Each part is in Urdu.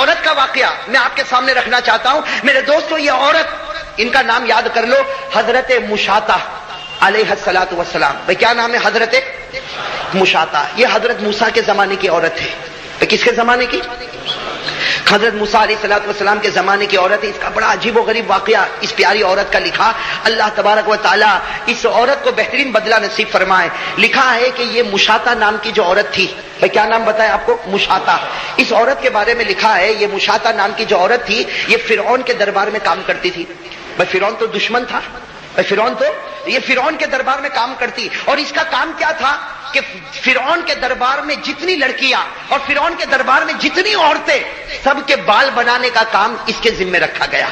عورت کا واقعہ میں آپ کے سامنے رکھنا چاہتا ہوں میرے دوستو. یہ عورت، ان کا نام یاد کر لو، حضرت مشاطہ علیہ الصلوۃ والسلام. بھائی کیا نام ہے؟ حضرت مشاطہ. یہ حضرت موسیٰ کے زمانے کی عورت ہے. کس کے زمانے کی؟ حضرت موسیٰ علیہ الصلوۃ والسلام کے زمانے کی عورت ہے. اس کا بڑا عجیب و غریب واقعہ اس پیاری عورت کا لکھا. اللہ تبارک و تعالیٰ اس عورت کو بہترین بدلہ نصیب فرمائے. لکھا ہے کہ یہ مشاطہ نام کی جو عورت تھی، بھائی کیا نام بتایا آپ کو؟ مشاطہ. اس عورت کے بارے میں لکھا ہے یہ مشاطہ نام کی جو عورت تھی یہ فرعون کے دربار میں کام کرتی تھی. بھائی فرعون تو دشمن تھا، یہ فرعون کے دربار میں کام کرتی. اور اس کا کام کیا تھا کہ فرعون کے دربار میں جتنی لڑکیاں اور فرعون کے دربار میں جتنی عورتیں، سب کے بال بنانے کا کام اس کے ذمہ رکھا گیا.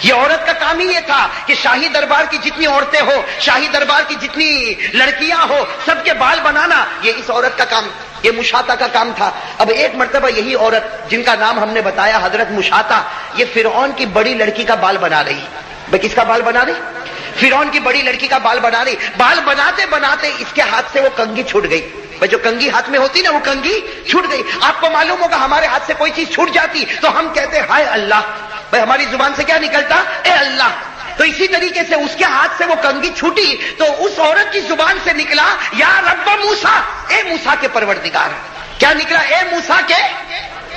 یہ عورت کا کام ہی یہ تھا کہ شاہی دربار کی جتنی عورتیں ہو، شاہی دربار کی جتنی لڑکیاں ہو، سب کے بال بنانا یہ اس عورت کا کام، یہ مشاطہ کا کام تھا. اب ایک مرتبہ یہی عورت جن کا نام ہم نے بتایا حضرت مشاطہ، یہ فرعون کی بڑی لڑکی کا بال بنا رہی. بھائی کس کا بال بنا رہی؟ فرعون کی بڑی لڑکی کا بال بنا رہی. بال بناتے بناتے اس کے ہاتھ سے وہ کنگھی چھوٹ گئی. بھائی جو کنگھی ہاتھ میں ہوتی نا وہ کنگھی چھوٹ گئی. آپ کو معلوم ہوگا ہمارے ہاتھ سے کوئی چیز چھوٹ جاتی تو ہم کہتے ہائے اللہ. بھائی ہماری زبان سے کیا نکلتا؟ اے اللہ. تو اسی طریقے سے اس کے ہاتھ سے وہ کنگھی چھوٹی تو اس عورت کی زبان سے نکلا یا رب موسیٰ، اے موسیٰ کے پروردگار. کیا نکلا؟ اے موسیٰ کے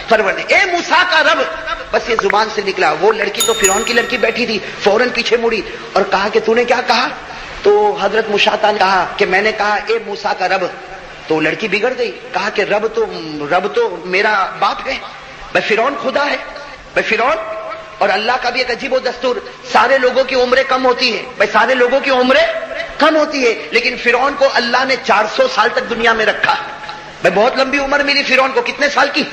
پروردگار، اے موسیٰ کا رب. بس یہ زبان سے نکلا. وہ لڑکی تو فرعون کی لڑکی بیٹھی تھی، فوراً پیچھے مڑی اور کہا کہ تو نے کیا کہا؟ تو حضرت مشاطہ نے کہا کہ میں نے کہا اے موسیٰ کا رب. تو لڑکی بگڑ گئی، کہا کہ رب تو میرا باپ ہے. بھائی فرعون خدا ہے. بھائی فرعون اور اللہ کا بھی ایک عجیب و دستور، سارے لوگوں کی عمریں کم ہوتی ہے. بھائی سارے لوگوں کی عمریں کم ہوتی ہے، لیکن فرعون کو اللہ نے 400 سال تک دنیا میں رکھا. بھائی بہت لمبی عمر ملی فرعون کو. کتنے سال کی؟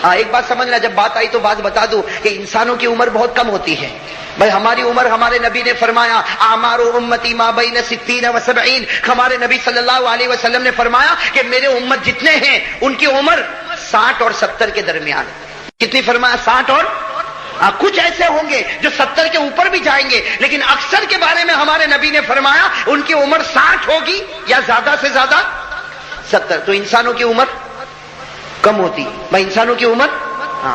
ہاں ایک بات سمجھنا، جب بات آئی تو بات بتا دوں کہ انسانوں کی عمر بہت کم ہوتی ہے. بھائی ہماری عمر، ہمارے نبی نے فرمایا اعمار امتی ما بین 60 و 70. ہمارے نبی صلی اللہ علیہ وسلم نے فرمایا کہ میرے امت جتنے ہیں ان کی عمر 60 اور 70 کے درمیان. کتنی فرمایا؟ 60 اور کچھ ایسے ہوں گے جو 70 کے اوپر بھی جائیں گے، لیکن اکثر کے بارے میں ہمارے نبی نے فرمایا ان کی عمر 60 ہوگی یا زیادہ سے زیادہ 70. تو انسانوں کی عمر کم ہوتی. بھائی انسانوں کی عمر،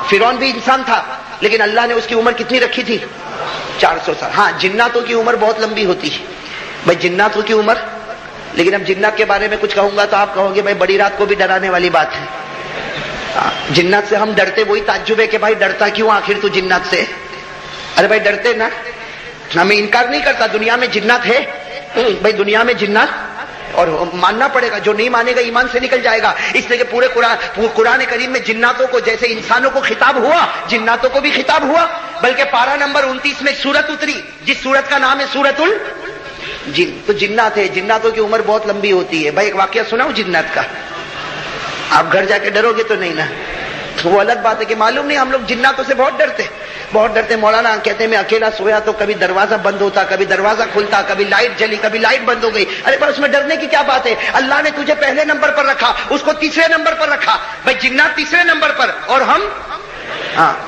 فرعون بھی انسان تھا لیکن اللہ نے اس کی عمر کتنی رکھی تھی؟ 400 سال. ہاں جناتوں کی عمر بہت لمبی ہوتی ہے. بھائی جناتوں کی عمر، لیکن اب جنات کے بارے میں کچھ کہوں گا تو آپ کہو گے بھائی بڑی رات کو بھی ڈرانے والی بات ہے. جنات سے ہم ڈرتے، وہی تعجب ہے کہ بھائی ڈرتا کیوں آخر تو جنات سے؟ ارے بھائی ڈرتے نا، ہمیں انکار نہیں کرتا دنیا میں جنات ہے. بھائی دنیا میں جنات، اور ماننا پڑے گا. جو نہیں مانے گا ایمان سے نکل جائے گا. اس لیے کہ پورے قرآن کریم میں جناتوں کو جیسے انسانوں کو خطاب ہوا، جناتوں کو بھی خطاب ہوا. بلکہ پارہ نمبر 29 میں سورت اتری جس سورت کا نام ہے سورت الجن. تو جنات ہے، جناتوں کی عمر بہت لمبی ہوتی ہے. بھائی ایک واقعہ سناؤں جنات کا؟ آپ گھر جا کے ڈرو گے تو نہیں نا، وہ الگ بات ہے کہ معلوم نہیں. ہم لوگ جناتوں سے بہت ڈرتے. مولانا کہتے ہیں میں اکیلا سویا تو کبھی دروازہ بند ہوتا، کبھی دروازہ کھلتا، کبھی لائٹ جلی، کبھی لائٹ بند ہو گئی. ارے بس اس میں ڈرنے کی کیا بات ہے؟ اللہ نے تجھے پہلے نمبر پر رکھا، اس کو تیسرے نمبر پر رکھا. بھائی جنات تیسرے نمبر پر اور ہم،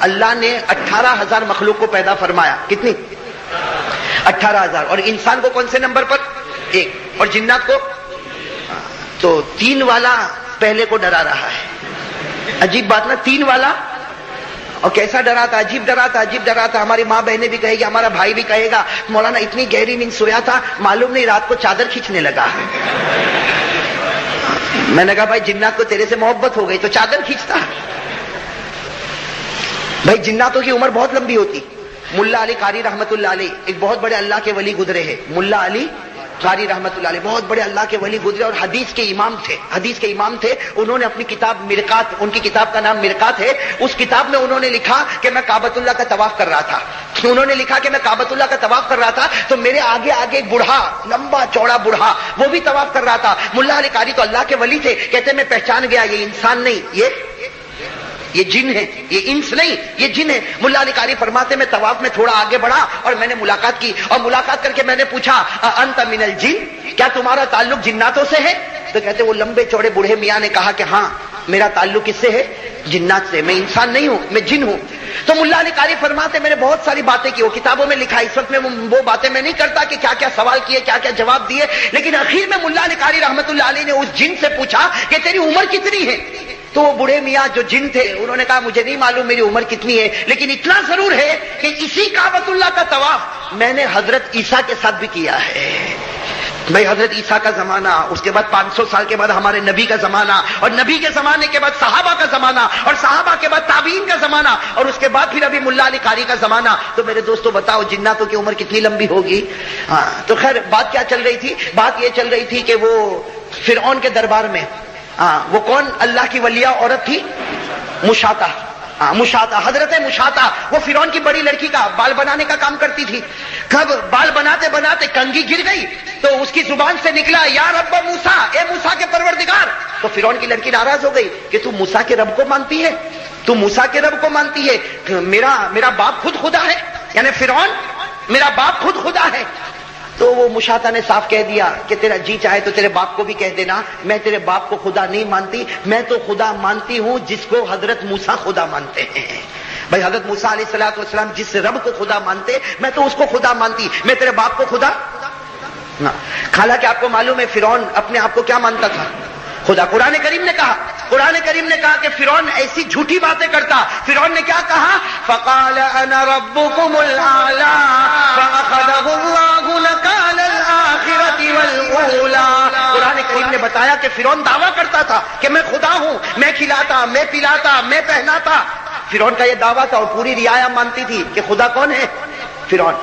اللہ نے 18,000 مخلوق کو پیدا فرمایا. کتنی؟ 18,000. اور انسان کو کون سے نمبر پر؟ 1. اور جنات کو تو 3 والا پہلے کو ڈرا رہا ہے. عجیب بات نا، 3 والا. اور کیسا ڈرا تھا؟ عجیب ڈرا تھا. ہماری ماں بہنیں بھی کہے گی، ہمارا بھائی بھی کہے گا مولانا اتنی گہری نیند سویا تھا معلوم نہیں رات کو چادر کھینچنے لگا. میں نے کہا بھائی جنات کو تیرے سے محبت ہو گئی تو چادر کھینچتا. بھائی جناتوں کی عمر بہت لمبی ہوتی. ملا علی قاری رحمت اللہ علیہ ایک بہت بڑے اللہ کے ولی گزرے ہیں. ملا علی قاری رحمت اللہ علیہ بہت بڑے اللہ کے ولی گزرے اور حدیث کے امام تھے. انہوں نے اپنی کتاب مرقات، ان کی کتاب کا نام مرقات ہے، اس کتاب میں انہوں نے لکھا کہ میں کعبۃ اللہ کا طواف کر رہا تھا. انہوں نے لکھا کہ میں کعبۃ اللہ کا طواف کر رہا تھا تو میرے آگے ایک بوڑھا، لمبا چوڑا بوڑھا، وہ بھی طواف کر رہا تھا. ملا علی قاری تو اللہ کے ولی تھے. کہتے میں پہچان گیا یہ انسان نہیں، یہ جن ہے، یہ انس نہیں، یہ جن ہے. ملا علی قاری فرماتے میں طواف میں تھوڑا آگے بڑھا اور میں نے ملاقات کی، اور ملاقات کر کے میں نے پوچھا انت من الجن، کیا تمہارا تعلق جناتوں سے ہے؟ تو کہتے وہ لمبے چوڑے بوڑھے میاں نے کہا کہ ہاں میرا تعلق کس سے ہے؟ جنات سے. میں انسان نہیں ہوں، میں جن ہوں. تو ملا علی قاری فرماتے میں نے بہت ساری باتیں کی، وہ کتابوں میں لکھا. اس وقت میں وہ باتیں میں نہیں کرتا کہ کیا کیا سوال کیے، کیا کیا جواب دیے، لیکن اخیر میں ملا علی قاری رحمت اللہ علیہ نے اس جن سے پوچھا کہ تیری عمر کتنی ہے؟ تو وہ بوڑھے میاں جو جن تھے انہوں نے کہا مجھے نہیں معلوم میری عمر کتنی ہے، لیکن اتنا ضرور ہے کہ اسی کعبۃ اللہ کا طواف میں نے حضرت عیسیٰ کے ساتھ بھی کیا ہے۔ بھائی حضرت عیسیٰ کا زمانہ، اس کے بعد 500 سال کے بعد ہمارے نبی کا زمانہ، اور نبی کے زمانے کے بعد صحابہ کا زمانہ، اور صحابہ کے بعد تابعین کا زمانہ، اور اس کے بعد پھر ابھی ملا علی قاری کا زمانہ۔ تو میرے دوستو بتاؤ جناتوں کی عمر کتنی لمبی ہوگی؟ ہاں تو خیر بات کیا چل رہی تھی؟ بات یہ چل رہی تھی کہ وہ فرعون کے دربار میں وہ کون اللہ کی ولیہ عورت تھی؟ مشاطہ۔ مشاطہ، حضرت مشاطہ، وہ فرعون کی بڑی لڑکی کا بال بنانے کا کام کرتی تھی۔ کب بال بناتے بناتے کنگھی گر گئی تو اس کی زبان سے نکلا یا رب موسیٰ، اے موسیٰ کے پروردگار۔ تو فرعون کی لڑکی ناراض ہو گئی کہ تو موسیٰ کے رب کو مانتی ہے، تو موسیٰ کے رب کو مانتی ہے، میرا باپ خود خدا ہے، یعنی فرعون میرا باپ خود خدا ہے۔ تو وہ مشاطہ نے صاف کہہ دیا کہ تیرا جی چاہے تو تیرے باپ کو بھی کہہ دینا، میں تیرے باپ کو خدا نہیں مانتی، میں تو خدا مانتی ہوں جس کو حضرت موسیٰ خدا مانتے ہیں۔ بھائی حضرت موسیٰ علیہ السلام جس رب کو خدا مانتے میں تو اس کو خدا مانتی، میں تیرے باپ کو خدا نہ۔ حالانکہ آپ کو معلوم ہے فرعون اپنے آپ کو کیا مانتا تھا؟ خدا۔ قرآن کریم نے کہا کہ فرعون ایسی جھوٹی باتیں کرتا۔ فرعون نے کیا کہا؟ فقال انا ربکم الاعلی فاخذہ اللہ نکال الآخرۃ والأولی۔ قرآن کریم نے بتایا کہ فرعون دعویٰ کرتا تھا کہ میں خدا ہوں، میں کھلاتا، میں پلاتا، میں پہناتا۔ فرعون کا یہ دعویٰ تھا، اور پوری رعایا مانتی تھی کہ خدا کون ہے؟ فرعون۔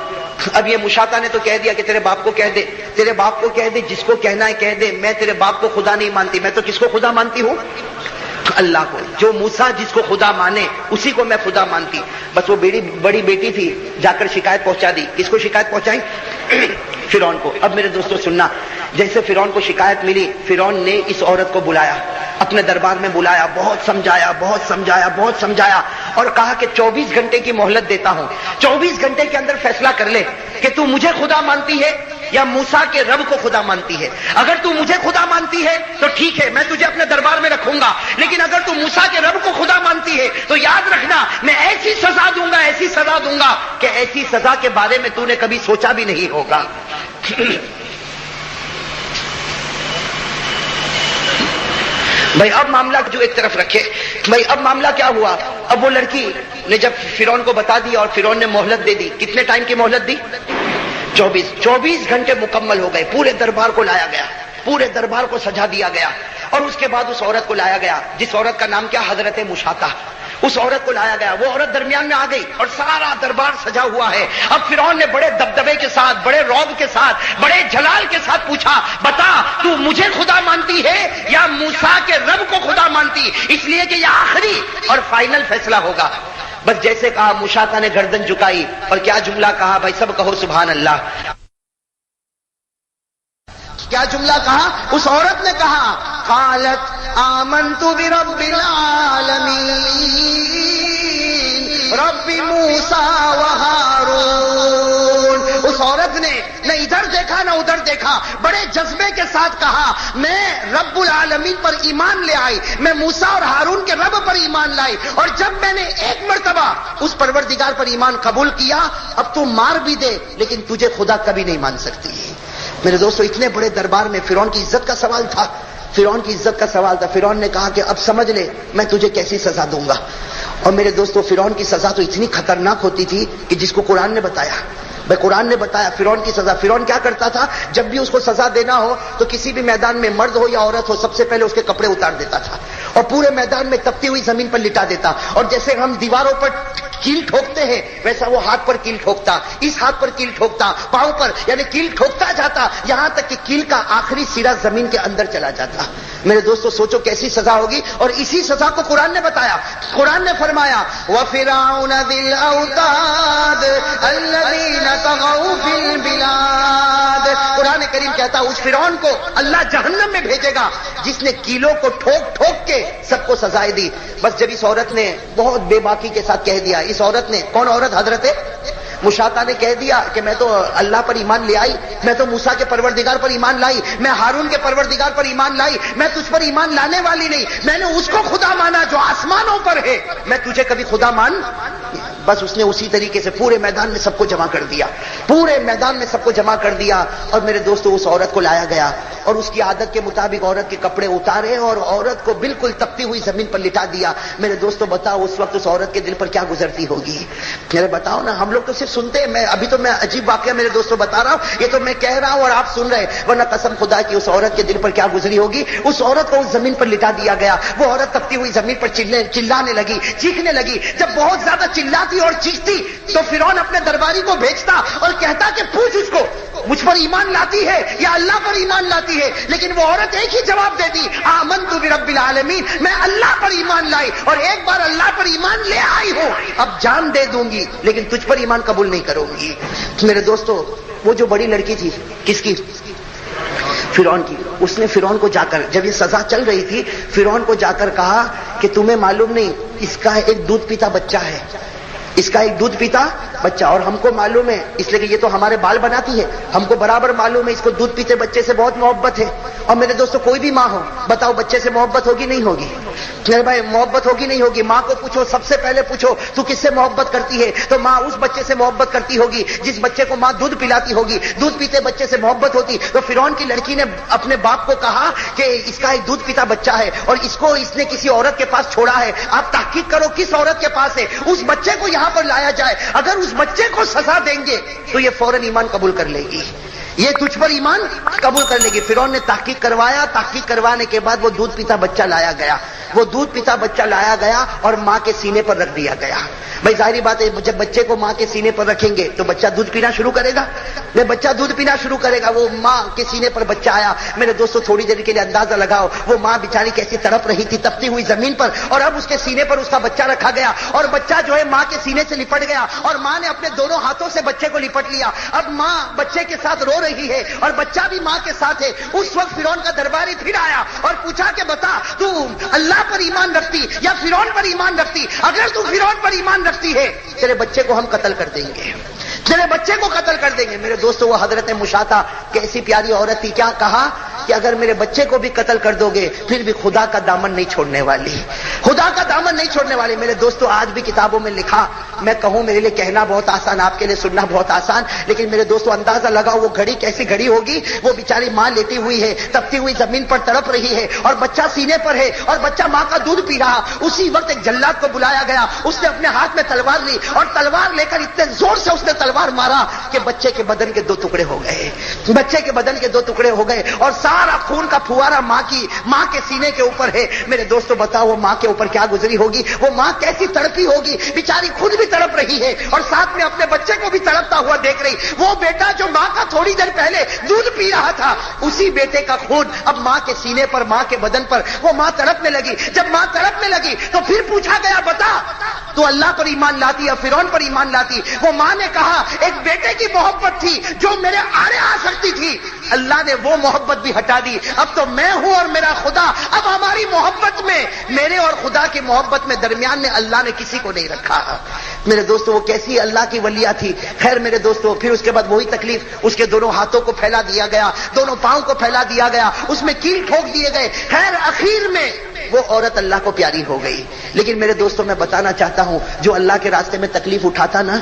اب یہ مشاطہ نے تو کہہ دیا کہ تیرے باپ کو کہہ دے، تیرے باپ کو کہہ دے، جس کو کہنا ہے کہہ دے، میں تیرے باپ کو خدا نہیں مانتی، میں تو کس کو خدا مانتی ہوں؟ اللہ کو۔ جو موسیٰ جس کو خدا مانے اسی کو میں خدا مانتی۔ بس وہ بڑی بیٹی تھی، جا کر شکایت پہنچا دی۔ کس کو شکایت پہنچائی؟ فرعون کو۔ اب میرے دوستو سننا، جیسے فرعون کو شکایت ملی، فرعون نے اس عورت کو بلایا، اپنے دربار میں بلایا، بہت سمجھایا اور کہا کہ 24 گھنٹے کی مہلت دیتا ہوں، 24 گھنٹے کے اندر فیصلہ کر لے کہ تو مجھے خدا مانتی ہے یا موسیٰ کے رب کو خدا مانتی ہے۔ اگر تو مجھے خدا مانتی ہے تو ٹھیک ہے، میں تجھے اپنے دربار میں رکھوں گا، لیکن اگر تو موسیٰ کے رب کو خدا مانتی ہے تو یاد رکھنا میں ایسی سزا دوں گا کہ ایسی سزا کے بارے میں تو نے کبھی سوچا بھی نہیں ہوگا۔ بھائی اب معاملہ جو ایک طرف رکھے، بھائی اب معاملہ کیا ہوا؟ اب وہ لڑکی نے جب فرعون کو بتا دیا اور فرعون نے مہلت دے دی، کتنے ٹائم کی مہلت دی؟ 24 گھنٹے مکمل ہو گئے۔ پورے دربار کو لایا گیا، پورے دربار کو سجا دیا گیا، اور اس کے بعد اس عورت کو لایا گیا جس عورت کا نام کیا؟ حضرت مشاطہ۔ اس عورت کو لایا گیا، وہ عورت درمیان میں آ گئی اور سارا دربار سجا ہوا ہے۔ اب فرعون نے بڑے دبدبے کے ساتھ، بڑے رعب کے ساتھ، بڑے جلال کے ساتھ پوچھا بتا تو مجھے خدا مانتی ہے یا موسیٰ کے رب کو خدا مانتی؟ اس لیے کہ یہ آخری اور فائنل فیصلہ ہوگا۔ بس جیسے کہا مشاطہ نے گردن جھکائی اور کیا جملہ کہا؟ بھائی سب کہو سبحان اللہ۔ کیا جملہ کہا؟ اس عورت نے کہا قالت آمنت برب العالمین رب موسیٰ و ہارون۔ اس عورت نے نہ ادھر دیکھا نہ ادھر دیکھا، بڑے جذبے کے ساتھ کہا میں رب العالمین پر ایمان لے آئی، میں موسیٰ اور ہارون کے رب پر ایمان لائی، اور جب میں نے ایک مرتبہ اس پروردگار پر ایمان قبول کیا، اب تو مار بھی دے لیکن تجھے خدا کبھی نہیں مان سکتی۔ میرے دوستو اتنے بڑے دربار میں فرعون کی عزت کا سوال تھا، فرعون نے کہا کہ اب سمجھ لے میں تجھے کیسی سزا دوں گا۔ اور میرے دوستو فرعون کی سزا تو اتنی خطرناک ہوتی تھی کہ جس کو قرآن نے بتایا، بھائی قرآن نے بتایا فرعون کی سزا۔ فرعون کیا کرتا تھا؟ جب بھی اس کو سزا دینا ہو تو کسی بھی میدان میں مرد ہو یا عورت ہو، سب سے پہلے اس کے کپڑے اتار دیتا تھا اور پورے میدان میں تپتی ہوئی زمین پر لٹا دیتا، اور جیسے ہم دیواروں پر کیل ٹھوکتے ہیں ویسا وہ ہاتھ پر کیل ٹھوکتا، اس ہاتھ پر کیل ٹھوکتا، پاؤں پر، یعنی کیل ٹھوکتا جاتا یہاں تک کہ کیل کا آخری سرا زمین کے اندر چلا جاتا۔ میرے دوستو سوچو کیسی سزا ہوگی، اور اسی سزا کو قرآن نے بتایا۔ قرآن نے فرمایا وَفِرْعَوْنَ ذِي الْأَوْتَادِ الَّذِينَ طَغَوْا فِي الْبِلَادِ۔ قرآن کریم کہتا اس فرعون کو اللہ جہنم میں بھیجے گا جس نے کیلوں کو ٹھوک ٹھوک کے سب کو سزائیں دی۔ بس جب اس عورت نے بہت بے باکی کے ساتھ کہہ دیا، اس عورت نے، کون عورت؟ حضرت مشاطہ نے کہہ دیا کہ میں تو اللہ پر ایمان لے آئی، میں تو موسیٰ کے پروردگار پر ایمان لائی، میں ہارون کے پروردگار پر ایمان لائی، میں تجھ پر ایمان لانے والی نہیں، میں نے اس کو خدا مانا جو آسمانوں پر ہے، میں تجھے کبھی خدا مان۔ بس اس نے اسی طریقے سے پورے میدان میں سب کو جمع کر دیا، پورے میدان میں سب کو جمع کر دیا، اور میرے دوستو اس عورت کو لایا گیا اور اس کی عادت کے مطابق عورت کے کپڑے اتارے اور عورت کو بالکل تپتی ہوئی زمین پر لٹا دیا. میرے دوستوں بتاؤ اس وقت اس عورت کے دل پر کیا گزرتی ہوگی؟ میرے بتاؤ نا. ہم لوگ تو صرف سنتے ہیں. میں ابھی تو میں عجیب واقعہ میرے دوستوں بتا رہا ہوں, یہ تو میں کہہ رہا ہوں اور آپ سن رہے, ورنہ قسم خدا کی اس عورت کے دل پر کیا گزری ہوگی. اس عورت کو اس زمین پر لٹا دیا گیا. وہ عورت تپتی ہوئی زمین پر چلانے لگی, چیخنے لگی. جب بہت زیادہ چلاتی اور چیختی تو فرعون اپنے درباری کو بھیجتا اور کہتا کہ پوچھ اس کو مجھ پر ایمان لاتی ہے یا اللہ پر ایمان لاتی ہے. لیکن وہ عورت ایک ہی جواب دے دی, آمنت برب العالمین, میں اللہ پر ایمان لائی اور ایک بار اللہ پر ایمان لے آئی ہوں, اب جان دے دوں گی لیکن تجھ پر ایمان قبول نہیں کروں گی. میرے دوستو وہ جو بڑی لڑکی تھی, کس کی؟ فرعون کی. اس نے فرعون کو جا کر, جب یہ سزا چل رہی تھی, فرعون کو جا کر کہا کہ تمہیں معلوم نہیں اس کا ایک دودھ پیتا بچہ ہے, اس کا ایک دودھ پیتا بچہ, اور ہم کو معلوم ہے اس لیے کہ یہ تو ہمارے بال بناتی ہے, ہم کو برابر معلوم ہے اس کو دودھ پیتے بچے سے بہت محبت ہے. اور میرے دوستوں کوئی بھی ماں ہو, بتاؤ بچے سے محبت ہوگی نہیں ہوگی؟ میرے بھائی محبت ہوگی نہیں ہوگی؟ ماں کو پوچھو, سب سے پہلے پوچھو تو کس سے محبت کرتی ہے, تو ماں اس بچے سے محبت کرتی ہوگی جس بچے کو ماں دودھ پلاتی ہوگی. دودھ پیتے بچے سے محبت ہوتی. تو فرعون کی لڑکی نے اپنے باپ کو کہا کہ اس کا ایک دودھ پیتا بچہ ہے اور اس نے کسی عورت کے پاس چھوڑا ہے, آپ تحقیق کرو کس عورت کے پاس ہے, اس بچے کو یہاں پر لایا جائے. اگر اس بچے کو سزا دیں گے تو یہ فوراً ایمان قبول کر لے گی, یہ تجھ پر ایمان قبول کر لے گی. فرعون نے تحقیق کروایا, تحقیق کروانے کے بعد وہ دودھ پیتا بچہ لایا گیا. وہ دودھ پیتا بچہ لایا گیا اور ماں کے سینے پر رکھ دیا گیا. بھائی ظاہری بات ہے جب بچے کو ماں کے سینے پر رکھیں گے تو بچہ دودھ پینا شروع کرے گا. بچہ دودھ پینا شروع کرے گا. وہ ماں کے سینے پر بچہ آیا. میرے دوستوں تھوڑی دیر کے لیے اندازہ لگاؤ وہ ماں بیچاری کیسی تڑپ رہی تھی تپتی ہوئی زمین پر, اور اب اس کے سینے پر اس کا بچہ رکھا گیا اور بچہ جو ہے ماں کے سینے سے لپٹ گیا اور ماں نے اپنے دونوں ہاتھوں سے بچے کو لپٹ لیا. اب ماں بچے کے ساتھ رو رہی ہے اور بچہ بھی ماں کے ساتھ ہے. اس وقت فرعون کا درباری پھر آیا اور پوچھا کہ بتا تو اللہ پر ایمان رکھتی یا فرعون پر ایمان رکھتی؟ اگر تو فرعون پر ایمان رکھتی ہے تیرے بچے کو ہم قتل کر دیں گے, تیرے بچے کو قتل کر دیں گے. میرے دوستو وہ حضرت مشاطہ کیسی پیاری عورت تھی, کیا کہا کہ اگر میرے بچے کو بھی قتل کر دو گے پھر بھی خدا کا دامن نہیں چھوڑنے والی, خدا کا دامن نہیں چھوڑنے والی. میرے دوستو آج بھی کتابوں میں لکھا, میں کہوں میرے لیے کہنا بہت آسان, آپ کے لیے سننا بہت آسان, لیکن میرے دوستو اندازہ لگاؤ وہ گھڑی کیسی گھڑی ہوگی. وہ بیچاری ماں لیٹی ہوئی ہے, تپتی ہوئی زمین پر تڑپ رہی ہے اور بچہ سینے پر ہے اور بچہ ماں کا دودھ پی رہا. اسی وقت ایک جلاد کو بلایا گیا, اس نے اپنے ہاتھ میں تلوار لی اور تلوار لے کر اتنے زور سے اس نے تلوار مارا کہ بچے کے بدن کے 2 ٹکڑے ہو گئے, بچے کے بدن کے 2 ٹکڑے ہو گئے اور سارا خون کا پھوارا ماں کے سینے کے اوپر ہے. میرے دوستو بتاؤ وہ ماں کے اوپر کیا گزری ہوگی, وہ ماں کیسی تڑپی ہوگی. بیچاری خود بھی تڑپ رہی ہے اور ساتھ میں اپنے بچے کو بھی تڑپتا ہوا دیکھ رہی. وہ بیٹا جو ماں کا تھوڑی دیر پہلے دودھ پی رہا تھا, اسی بیٹے کا خون اب ماں کے سینے پر, ماں کے بدن پر. وہ ماں تڑپنے لگی. جب ماں تڑپنے لگی تو پھر پوچھا گیا بتا تو اللہ پر ایمان لاتی یا فرعون پر ایمان لاتی؟ وہ ماں نے کہا ایک بیٹے کی محبت تھی جو میرے آڑے آ سکتی تھی, اللہ نے وہ محبت بھی ہٹا دی. اب تو میں ہوں اور میرا خدا, اب ہماری محبت میں, میرے اور خدا کی محبت میں درمیان میں اللہ نے کسی کو نہیں رکھا. میرے دوستو وہ کیسی اللہ کی ولیہ تھی. خیر میرے دوستو پھر اس کے بعد وہی تکلیف, اس کے دونوں ہاتھوں کو پھیلا دیا گیا, دونوں پاؤں کو پھیلا دیا گیا, اس میں کیل ٹھوک دیے گئے. خیر اخیر میں وہ عورت اللہ کو پیاری ہو گئی. لیکن میرے دوستو میں بتانا چاہتا ہوں جو اللہ کے راستے میں تکلیف اٹھاتا نا